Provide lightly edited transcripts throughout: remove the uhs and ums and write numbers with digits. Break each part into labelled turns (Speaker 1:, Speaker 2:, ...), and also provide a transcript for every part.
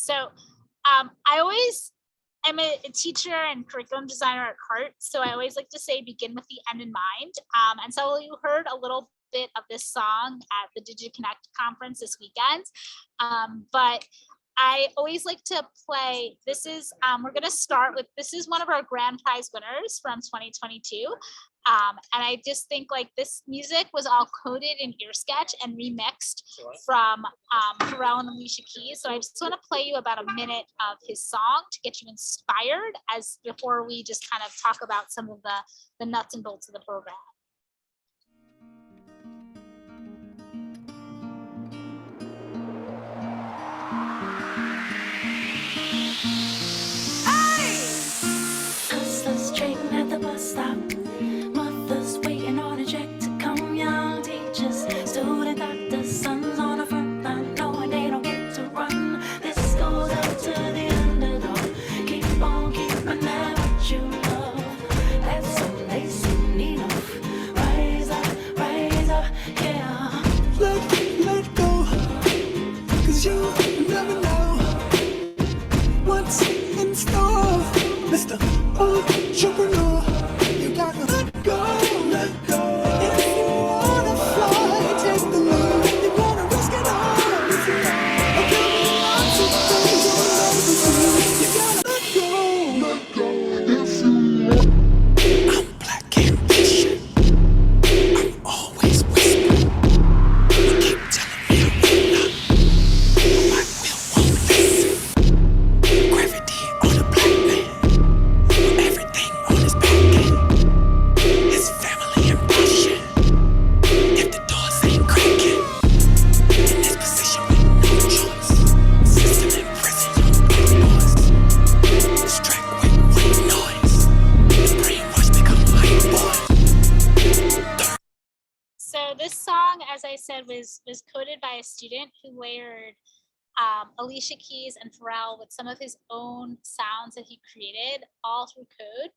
Speaker 1: So I always am a teacher and curriculum designer at heart. So I always like to say begin with the end in mind. And so you heard a little bit of this song at the DigiConnect conference this weekend. But I always like to play, this is, we're gonna start with, this is one of our grand prize winners from 2022. And I just think like this music was all coded in Earsketch and remixed from Pharrell and Alicia Keys. So I just want to play you about a minute of his song to get you inspired as before we just kind of talk about some of the nuts and bolts of the program.
Speaker 2: At the bus stop, mothers waiting on a check to come. Young teachers, student doctors, sons on the front line, knowing they don't get to run. This goes out to the underdog. Keep on keeping that what you love. That's all they soon need of. Rise up, yeah.
Speaker 3: Let go, 'cause you never know what's in store, Mr. Entrepreneur. You gotta let go. If you wanna fly, take the lead. You gotta risk it all. There could be lots of things on the way. You gotta let go. If you want. I'm black ambition. I'm always whispering. You keep telling me I will not. My will won't listen. Gravity on a black man. Everything on his back end. His family and passion. If the doors ain't cracking. In this position with no choice. System in prison, young black boys. Distract with white noise. The brainwash become white boys.
Speaker 1: So this song, as I said, was coded by a student who layered Alicia Keys and Pharrell with some of his own sounds that he created all through code.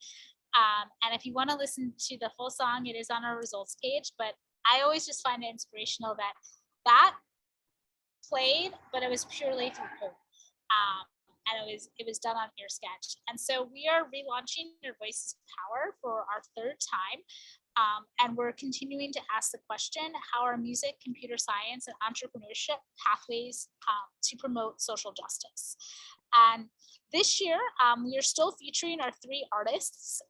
Speaker 1: And if you want to listen to the full song, it is on our results page, but I always just find it inspirational that played, but it was purely through code. And it was done on Earsketch. And so we are relaunching Your Voice is Power for our third time. And we're continuing to ask the question, how are music, computer science, and entrepreneurship pathways to promote social justice? And this year, we are still featuring our three artists,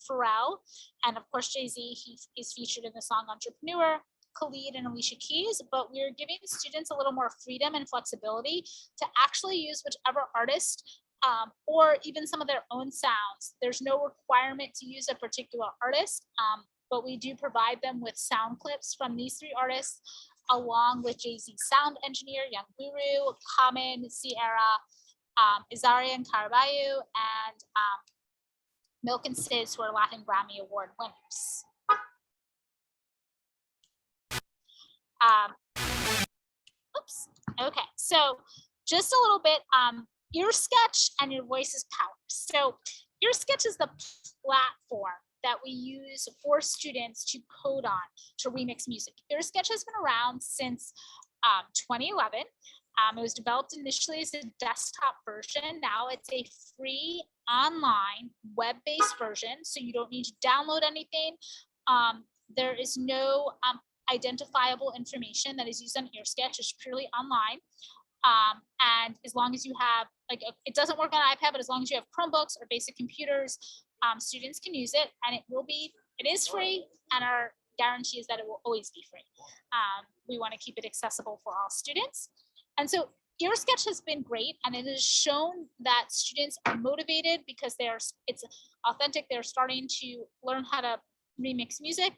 Speaker 1: Pharrell, and of course, Jay-Z, he is featured in the song Entrepreneur, Khalid and Alicia Keys, but we're giving students a little more freedom and flexibility to actually use whichever artist or even some of their own sounds. There's no requirement to use a particular artist, but we do provide them with sound clips from these three artists, along with Jay-Z's sound engineer, Young Guru, Common, Sierra, Izari and Caraballo, and Milk and Sis, who are Latin Grammy Award winners. Oops. Okay, so just a little bit, Earsketch and Your Voice is Power. So Earsketch is the platform that we use for students to code on, to remix music. Earsketch has been around since 2011. It was developed initially as a desktop version. Now it's a free online web-based version, so you don't need to download anything. There is no identifiable information that is used on Earsketch. It's purely online. And as long as you have, like, it doesn't work on iPad, but as long as you have Chromebooks or basic computers, students can use it, and it is free, and our guarantee is that it will always be free. We want to keep it accessible for all students. And so Earsketch has been great, and it has shown that students are motivated because it's authentic. They're starting to learn how to remix music,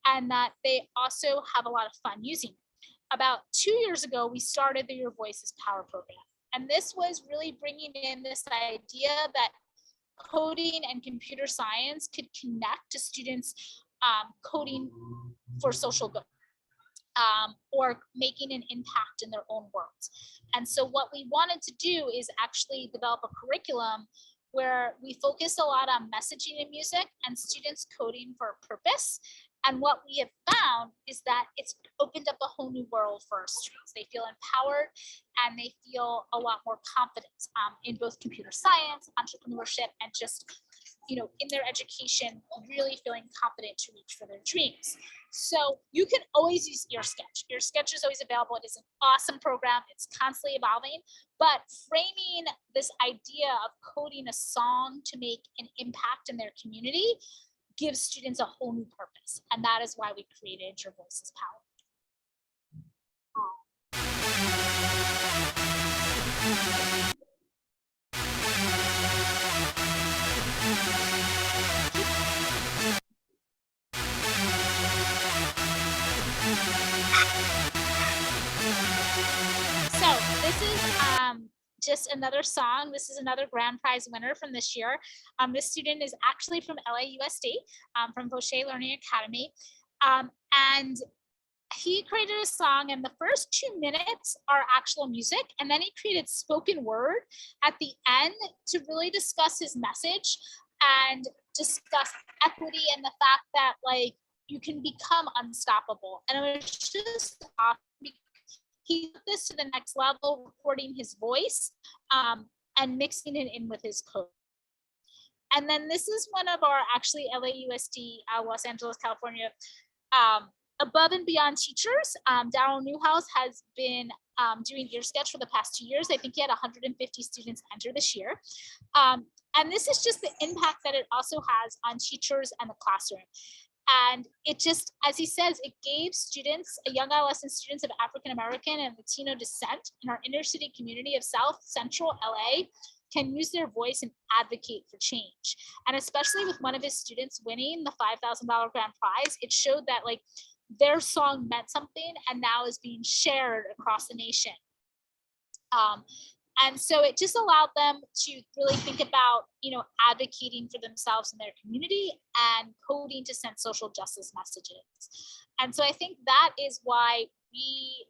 Speaker 1: and that they also have a lot of fun using it. About 2 years ago, we started the Your Voice is Power program. And this was really bringing in this idea that coding and computer science could connect to students coding for social good, or making an impact in their own worlds. And so what we wanted to do is actually develop a curriculum where we focused a lot on messaging in music and students coding for a purpose. And what we have found is that it's opened up a whole new world for our students. They feel empowered and they feel a lot more confident in both computer science, entrepreneurship, and just, you know, in their education, really feeling confident to reach for their dreams. So you can always use Sketch. Sketch is always available. It is an awesome program. It's constantly evolving, but framing this idea of coding a song to make an impact in their community gives students a whole new purpose. And that is why we created Your Voice is Power. So this is just another song. This is another grand prize winner from this year. This student is actually from LAUSD, from Fauché Learning Academy. And he created a song, and the first 2 minutes are actual music, and then he created spoken word at the end to really discuss his message and discuss equity and the fact that, like, you can become unstoppable. And it was just awesome. He took this to the next level, recording his voice and mixing it in with his code. And then this is one of our actually LAUSD, Los Angeles, California, above and beyond teachers. Darryl Newhouse has been doing Sketch for the past 2 years. I think he had 150 students enter this year. And this is just the impact that it also has on teachers and the classroom. And it just, as he says, it gave students, young adolescent students of African-American and Latino descent in our inner city community of South Central LA can use their voice and advocate for change. And especially with one of his students winning the $5,000 grand prize, it showed that, like, their song meant something and now is being shared across the nation. And so it just allowed them to really think about, you know, advocating for themselves and their community and coding to send social justice messages. And so I think that is why we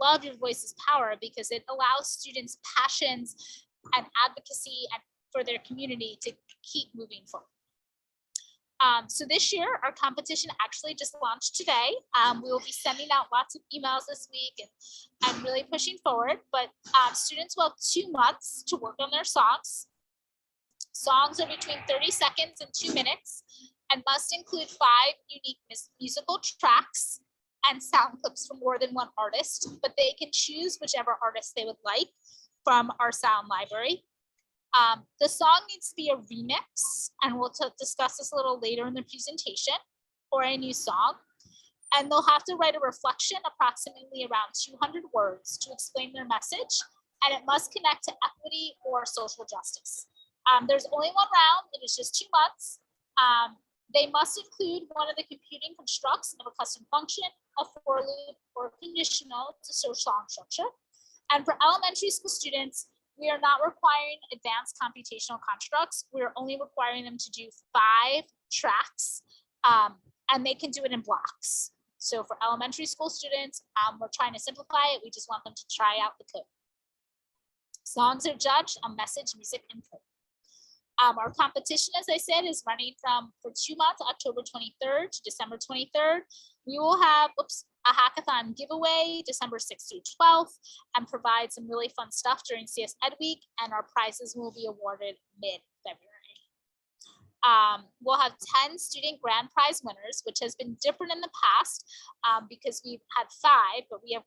Speaker 1: love Your Voice is Power, because it allows students' passions and advocacy and for their community to keep moving forward. So this year, our competition actually just launched today. We will be sending out lots of emails this week and really pushing forward, but students will have 2 months to work on their songs. Songs are between 30 seconds and 2 minutes and must include 5 unique musical tracks and sound clips from more than one artist, but they can choose whichever artist they would like from our sound library. The song needs to be a remix, and we'll discuss this a little later in the presentation, or a new song. And they'll have to write a reflection approximately around 200 words to explain their message, and it must connect to equity or social justice. There's only one round, it is just 2 months. They must include one of the computing constructs of a custom function, a for loop, or conditional to search song structure. And for elementary school students, we are not requiring advanced computational constructs. We're only requiring them to do 5 tracks, and they can do it in blocks. So for elementary school students, we're trying to simplify it. We just want them to try out the code. Songs are judged on message, music, and code. Our competition, as I said, is running for 2 months, October 23rd to December 23rd. We will have a hackathon giveaway December 6th through 12th and provide some really fun stuff during CS Ed Week, and our prizes will be awarded mid-February. We'll have 10 student grand prize winners, which has been different in the past because we've had 5, but we have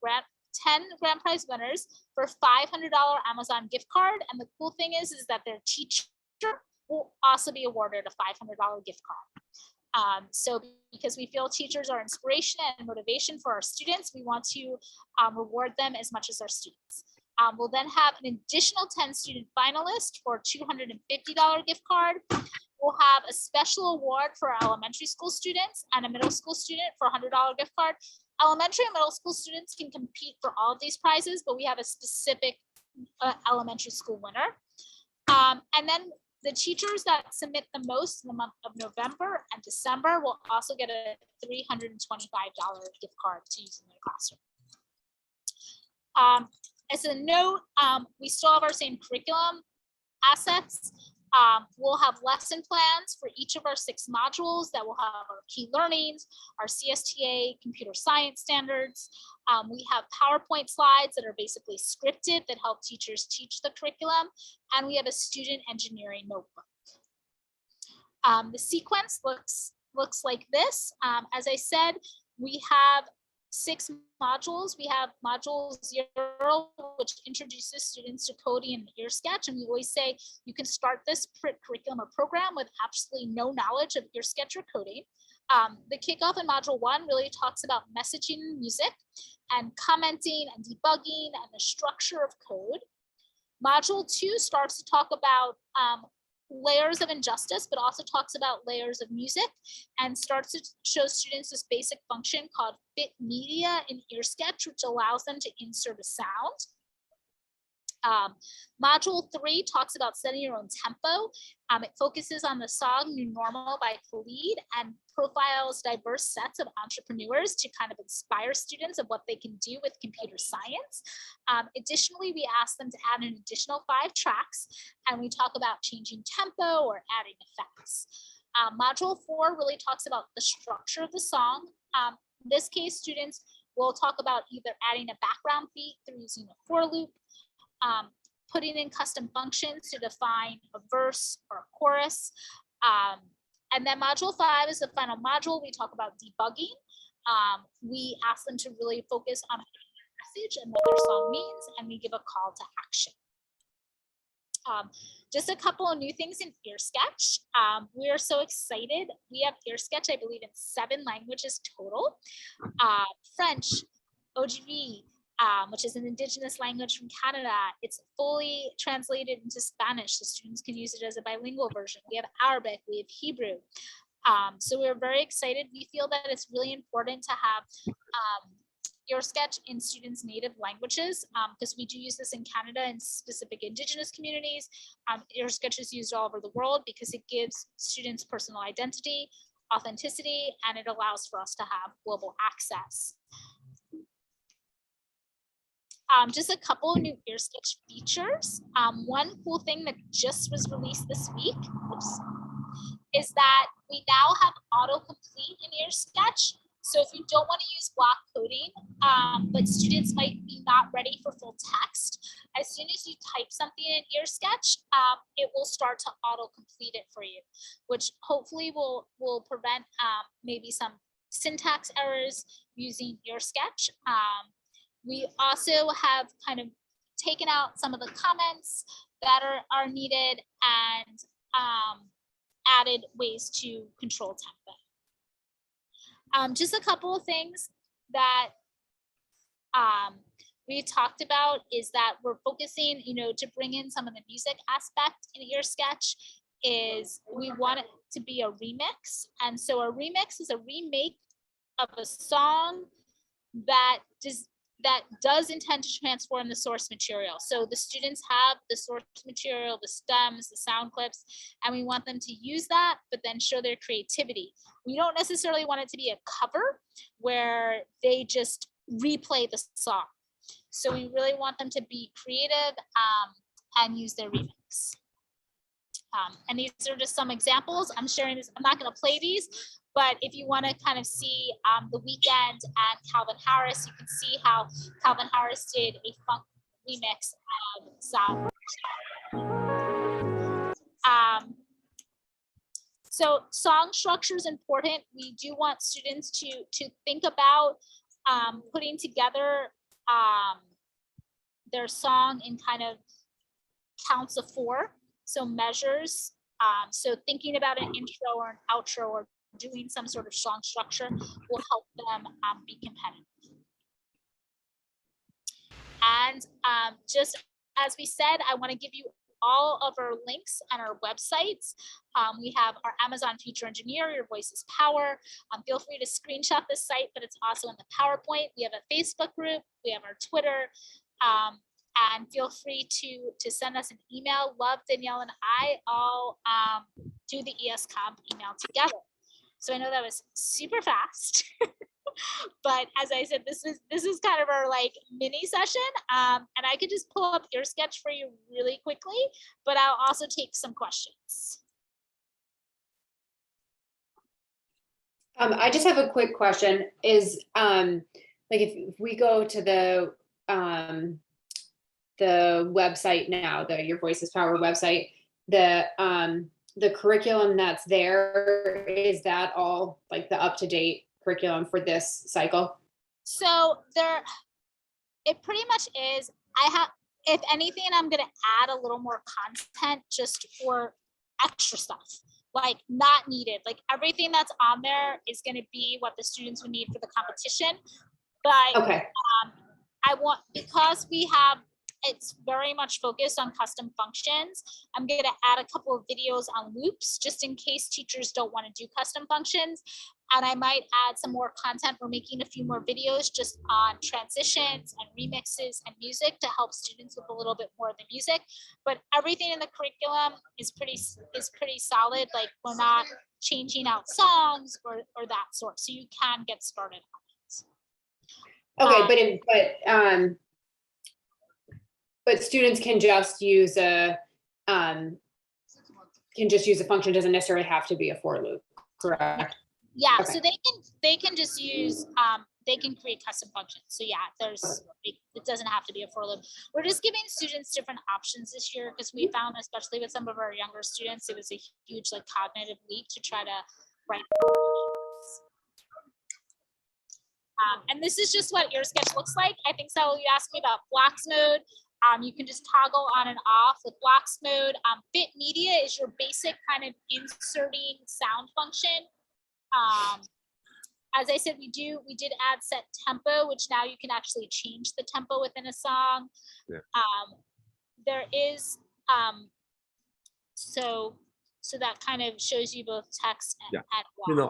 Speaker 1: 10 grand prize winners for $500 Amazon gift card. And the cool thing is that their teacher will also be awarded a $500 gift card. So because we feel teachers are inspiration and motivation for our students, we want to reward them as much as our students. We'll then have an additional 10 student finalists for a $250 gift card. We'll have a special award for our elementary school students and a middle school student for a $100 gift card. Elementary and middle school students can compete for all of these prizes, but we have a specific elementary school winner. And then the teachers that submit the most in the month of November and December will also get a $325 gift card to use in their classroom. As a note, we still have our same curriculum assets. We'll have lesson plans for each of our 6 modules that will have our key learnings, our CSTA, computer science standards. We have PowerPoint slides that are basically scripted that help teachers teach the curriculum. And we have a student engineering notebook. The sequence looks like this. As I said, we have 6 modules. We have module 0, which introduces students to coding and EarSketch. And we always say you can start this curriculum or program with absolutely no knowledge of EarSketch or coding. The kickoff in module 1 really talks about messaging and music and commenting and debugging and the structure of code. Module 2 starts to talk about layers of injustice, but also talks about layers of music and starts to show students this basic function called fit media in EarSketch, which allows them to insert a sound. Module 3 talks about setting your own tempo. It focuses on the song New Normal by Khalid and profiles diverse sets of entrepreneurs to kind of inspire students of what they can do with computer science. Additionally, we ask them to add an additional 5 tracks, and we talk about changing tempo or adding effects. Module 4 really talks about the structure of the song. In this case, students will talk about either adding a background beat through using a for loop, putting in custom functions to define a verse or a chorus. And then module 5 is the final module. We talk about debugging. We ask them to really focus on their message and what their song means, and we give a call to action. Just a couple of new things in EarSketch. We are so excited. We have EarSketch, I believe, in 7 languages total. French, OGV, which is an indigenous language from Canada. It's fully translated into Spanish, so students can use it as a bilingual version. We have Arabic, we have Hebrew. So we're very excited. We feel that it's really important to have EarSketch in students' native languages, because we do use this in Canada in specific indigenous communities. EarSketch is used all over the world because it gives students personal identity, authenticity, and it allows for us to have global access. Just a couple of new EarSketch features. One cool thing that just was released this week is that we now have autocomplete in EarSketch. So if you don't want to use block coding, but students might be not ready for full text, as soon as you type something in EarSketch, it will start to autocomplete it for you, which hopefully will prevent maybe some syntax errors using EarSketch. We also have kind of taken out some of the comments that are needed and added ways to control tempo. Just a couple of things that we talked about is that we're focusing, to bring in some of the music aspect in EarSketch is we want it to be a remix. And so a remix is a remake of a song that does intend to transform the source material. So the students have the source material, the stems, the sound clips, and we want them to use that, but then show their creativity. We don't necessarily want it to be a cover where they just replay the song. So we really want them to be creative and use their remix. And these are just some examples. I'm sharing this, I'm not gonna play these, but if you want to kind of see The Weeknd and Calvin Harris, you can see how Calvin Harris did a funk remix of Sound. So song structure is important. We do want students to think about putting together their song in kind of counts of 4, so measures. So thinking about an intro or an outro or doing some sort of song structure will help them be competitive. And just as we said, I want to give you all of our links and our websites. We have our Amazon Future Engineer, Your Voice is Power. Feel free to screenshot this site, but it's also in the PowerPoint. We have a Facebook group, we have our Twitter, and feel free to send us an email. Love, Danielle and I all do the ESComp email together. So I know that was super fast. But as I said, this is kind of our like mini session. And I could just pull up your sketch for you really quickly, but I'll also take some questions.
Speaker 4: I just have a quick question. Is like if we go to the website now, the Your Voice is Power website, the curriculum that's there, is that all like the up-to-date curriculum for this cycle?
Speaker 1: So it pretty much is. If anything, I'm gonna add a little more content just for extra stuff, like not needed. Like everything that's on there is gonna be what the students would need for the competition. But
Speaker 4: Okay.
Speaker 1: I want, because it's very much focused on custom functions, I'm going to add a couple of videos on loops just in case teachers don't want to do custom functions. And I might add some more content. We're making a few more videos just on transitions and remixes and music to help students with a little bit more of the music. But everything in the curriculum is pretty solid. Like we're not changing out songs or that sort. So you can get started on it.
Speaker 4: Okay, but students can just use a function, doesn't necessarily have to be a for loop, correct?
Speaker 1: Yeah,
Speaker 4: Okay.
Speaker 1: so they can just use they can create custom functions. So yeah, it doesn't have to be a for loop. We're just giving students different options this year because we found, especially with some of our younger students, it was a huge like cognitive leap to try to write. And this is just what your sketch looks like. I think so. You asked me about blocks mode. You can just toggle on and off with blocks mode. Fit media is your basic kind of inserting sound function. As I said, we did add set tempo, which now you can actually change the tempo within a song.
Speaker 5: Yeah.
Speaker 1: There is so that kind of shows you both text and
Speaker 5: You know,